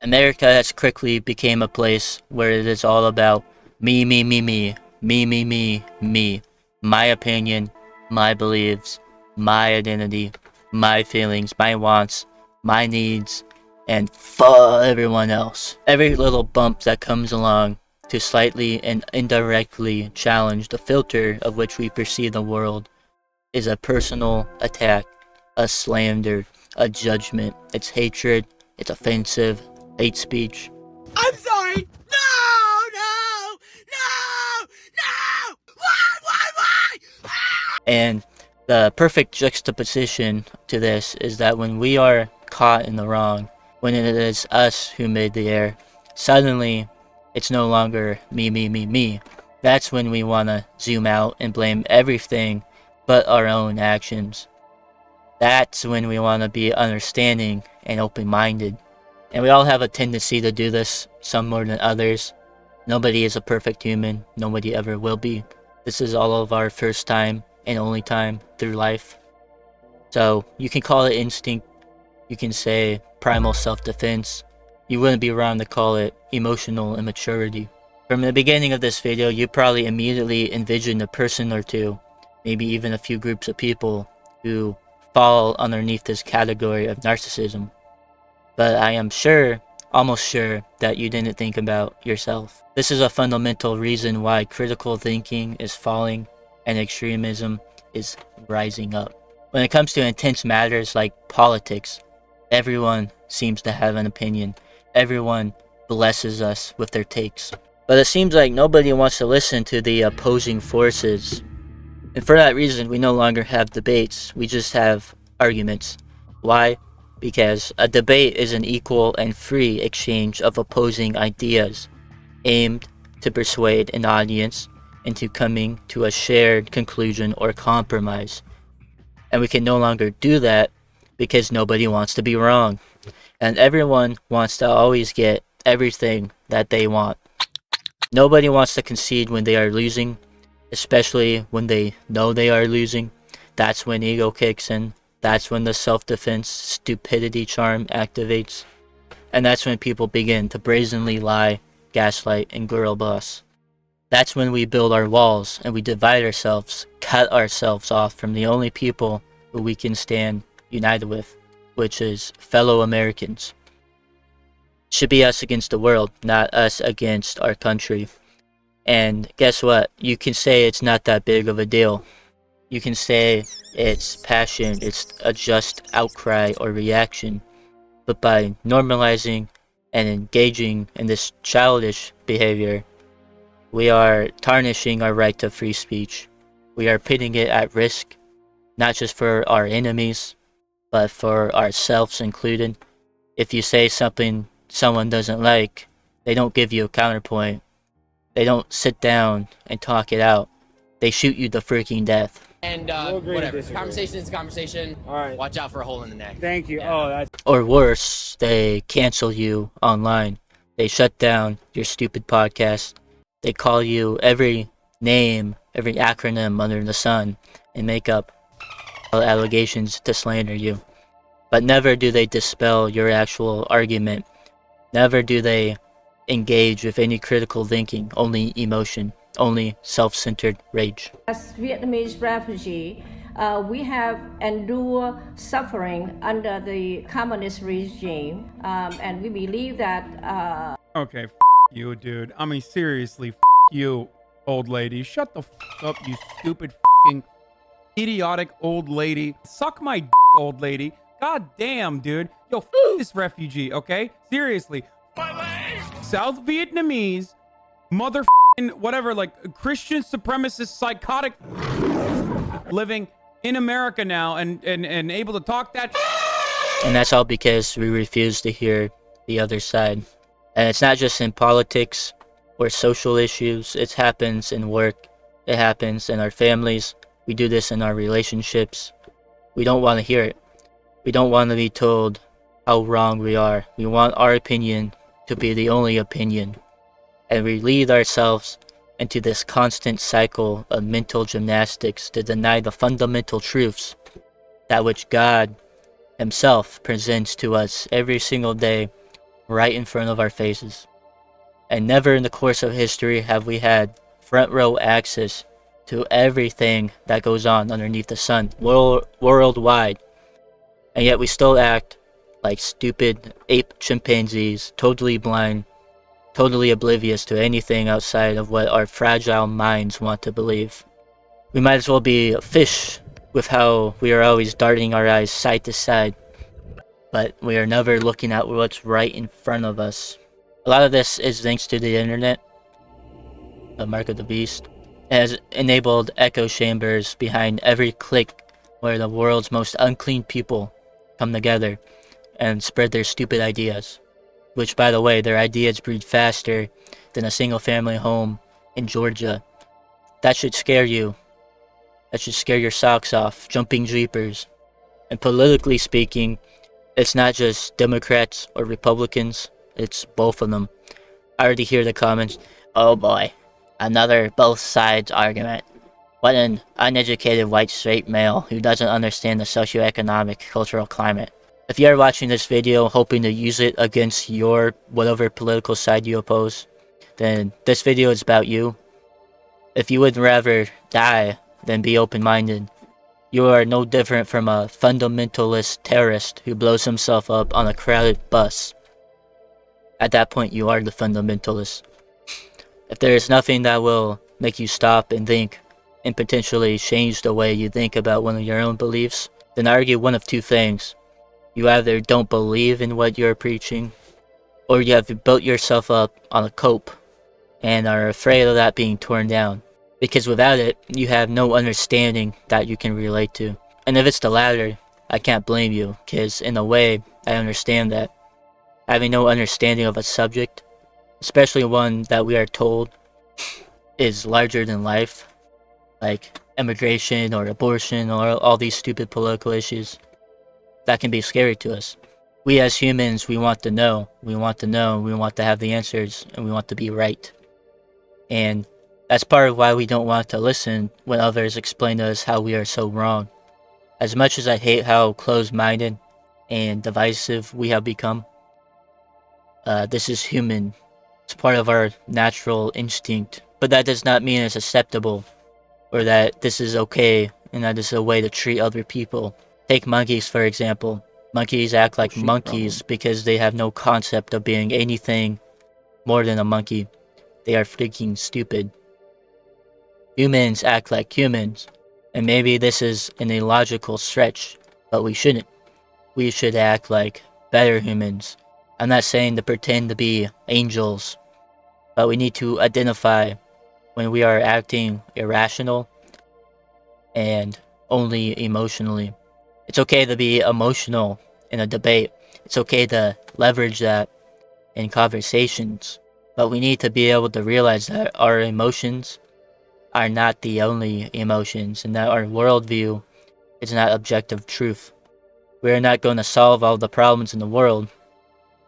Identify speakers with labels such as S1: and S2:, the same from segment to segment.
S1: America has quickly become a place where it is all about me, me, me, me, me, me, me, me, my opinion, my beliefs, my identity, my feelings, my wants, my needs, and fuck everyone else. Every little bump that comes along to slightly and indirectly challenge the filter of which we perceive the world is a personal attack, a slander, a judgment. It's hatred, it's offensive, hate speech.
S2: I'm sorry. No! Why?
S1: And the perfect juxtaposition to this is that when we are caught in the wrong, when it is us who made the error, suddenly it's no longer me, me, me, me. That's when we want to zoom out and blame everything but our own actions. That's when we want to be understanding and open-minded. And we all have a tendency to do this, some more than others. Nobody is a perfect human. Nobody ever will be. This is all of our first time and only time through life. So you can call it instinct. You can say primal self-defense. You wouldn't be wrong to call it emotional immaturity. From the beginning of this video, you probably immediately envisioned a person or two, maybe even a few groups of people who fall underneath this category of narcissism. But I am sure, almost sure, that you didn't think about yourself. This is a fundamental reason why critical thinking is falling and extremism is rising up. When it comes to intense matters like politics, everyone seems to have an opinion. Everyone blesses us with their takes. But it seems like nobody wants to listen to the opposing forces. And for that reason, we no longer have debates. We just have arguments. Why? Because a debate is an equal and free exchange of opposing ideas, aimed to persuade an audience into coming to a shared conclusion or compromise. And we can no longer do that because nobody wants to be wrong. And everyone wants to always get everything that they want. Nobody wants to concede when they are losing, especially when they know they are losing. That's when ego kicks in. That's when the self-defense stupidity charm activates. And that's when people begin to brazenly lie, gaslight, and girl boss. That's when we build our walls and we divide ourselves, cut ourselves off from the only people who we can stand united with, which is fellow Americans. It should be us against the world, not us against our country. And guess what? You can say it's not that big of a deal. You can say it's passion, it's a just outcry or reaction. But by normalizing and engaging in this childish behavior, we are tarnishing our right to free speech. We are putting it at risk, not just for our enemies, but for ourselves included. If you say something someone doesn't like, they don't give you a counterpoint. They don't sit down and talk it out. They shoot you to freaking death.
S3: And whatever. Conversation is a conversation.
S4: All right.
S3: Watch out for a hole in the neck.
S4: Thank you.
S3: Yeah.
S4: Oh, that's
S1: Or worse, they cancel you online. They shut down your stupid podcast. They call you every name, every acronym under the sun, and make up allegations to slander you. But never do they dispel your actual argument. Never do they engage with any critical thinking, only emotion, only self-centered rage.
S5: As Vietnamese refugee, we have endured suffering under the communist regime, and we believe that
S6: Okay, you, dude. I mean, seriously, you, old lady. Shut the up, you stupid idiotic old lady. Suck my old lady. God damn, dude. Yo, this refugee, okay? Seriously. South Vietnamese, whatever, like Christian supremacist, psychotic, living in America now and able to talk that.
S1: And that's all because we refuse to hear the other side. And it's not just in politics or social issues. It happens in work. It happens in our families. We do this in our relationships. We don't want to hear it. We don't want to be told how wrong we are. We want our opinion to be the only opinion. And we lead ourselves into this constant cycle of mental gymnastics to deny the fundamental truths that which God Himself presents to us every single day right in front of our faces. And never in the course of history have we had front row access to everything that goes on underneath the sun worldwide. And yet we still act like stupid ape chimpanzees, totally blind, totally oblivious to anything outside of what our fragile minds want to believe. We might as well be a fish with how we are always darting our eyes side to side, but we are never looking at what's right in front of us. A lot of this is thanks to the internet, the mark of the beast. It has enabled echo chambers behind every click where the world's most unclean people come together and spread their stupid ideas. Which, by the way, their ideas breed faster than a single family home in Georgia. That should scare you. That should scare your socks off, jumping jeepers. And politically speaking, it's not just Democrats or Republicans, it's both of them. I already hear the comments, "Oh boy, another both sides argument. What an uneducated white straight male who doesn't understand the socioeconomic cultural climate." If you are watching this video hoping to use it against your whatever political side you oppose, then this video is about you. If you would rather die than be open-minded, you are no different from a fundamentalist terrorist who blows himself up on a crowded bus. At that point, you are the fundamentalist. If there is nothing that will make you stop and think, and potentially change the way you think about one of your own beliefs, then I argue one of two things. You either don't believe in what you're preaching, or you have built yourself up on a cope and are afraid of that being torn down. Because without it, you have no understanding that you can relate to. And if it's the latter, I can't blame you, because in a way, I understand that. Having no understanding of a subject, especially one that we are told is larger than life, like immigration or abortion or all these stupid political issues, that can be scary to us. We as humans, we want to know, we want to have the answers, and we want to be right. And that's part of why we don't want to listen when others explain to us how we are so wrong. As much as I hate how closed-minded and divisive we have become, this is human. It's part of our natural instinct. But that does not mean it's acceptable, or that this is okay, and that this is a way to treat other people. Take monkeys, for example. Monkeys act like monkeys because they have no concept of being anything more than a monkey. They are freaking stupid. Humans act like humans, and maybe this is an illogical stretch, but we shouldn't. We should act like better humans. I'm not saying to pretend to be angels, but we need to identify when we are acting irrational and only emotionally. It's okay to be emotional in a debate. It's okay to leverage that in conversations, but we need to be able to realize that our emotions are not the only emotions, and that our worldview is not objective truth. We are not going to solve all the problems in the world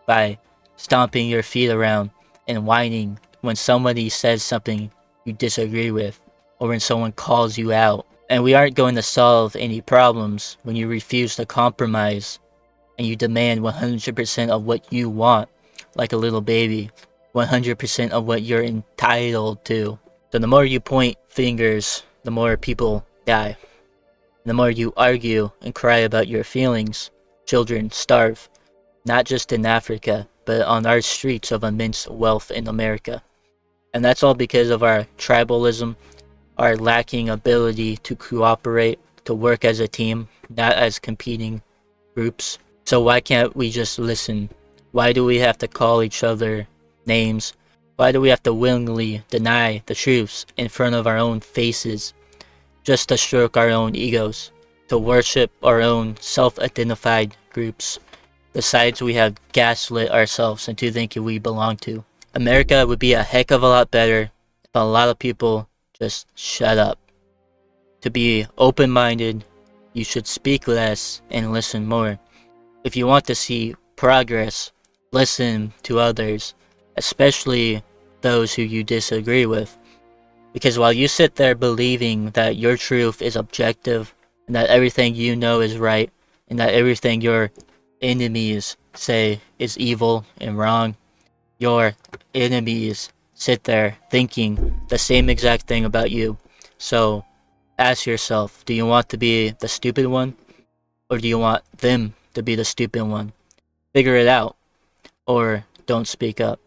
S1: by stomping your feet around and whining when somebody says something you disagree with, or when someone calls you out. And we aren't going to solve any problems when you refuse to compromise and you demand 100% of what you want, like a little baby, 100% of what you're entitled to. So the more you point fingers, the more people die. The more you argue and cry about your feelings, children starve, not just in Africa, but on our streets of immense wealth in America. And that's all because of our tribalism, our lacking ability to cooperate, to work as a team, not as competing groups. So why can't we just listen? Why do we have to call each other names? Why do we have to willingly deny the truths in front of our own faces, just to stroke our own egos, to worship our own self-identified groups, the sides we have gaslit ourselves into thinking we belong to? America would be a heck of a lot better if a lot of people just shut up. To be open-minded, you should speak less and listen more. If you want to see progress, listen to others, especially those who you disagree with. Because while you sit there believing that your truth is objective, and that everything you know is right, and that everything your enemies say is evil and wrong, your enemies sit there thinking the same exact thing about you. So ask yourself, do you want to be the stupid one, or do you want them to be the stupid one? Figure it out, or don't speak up.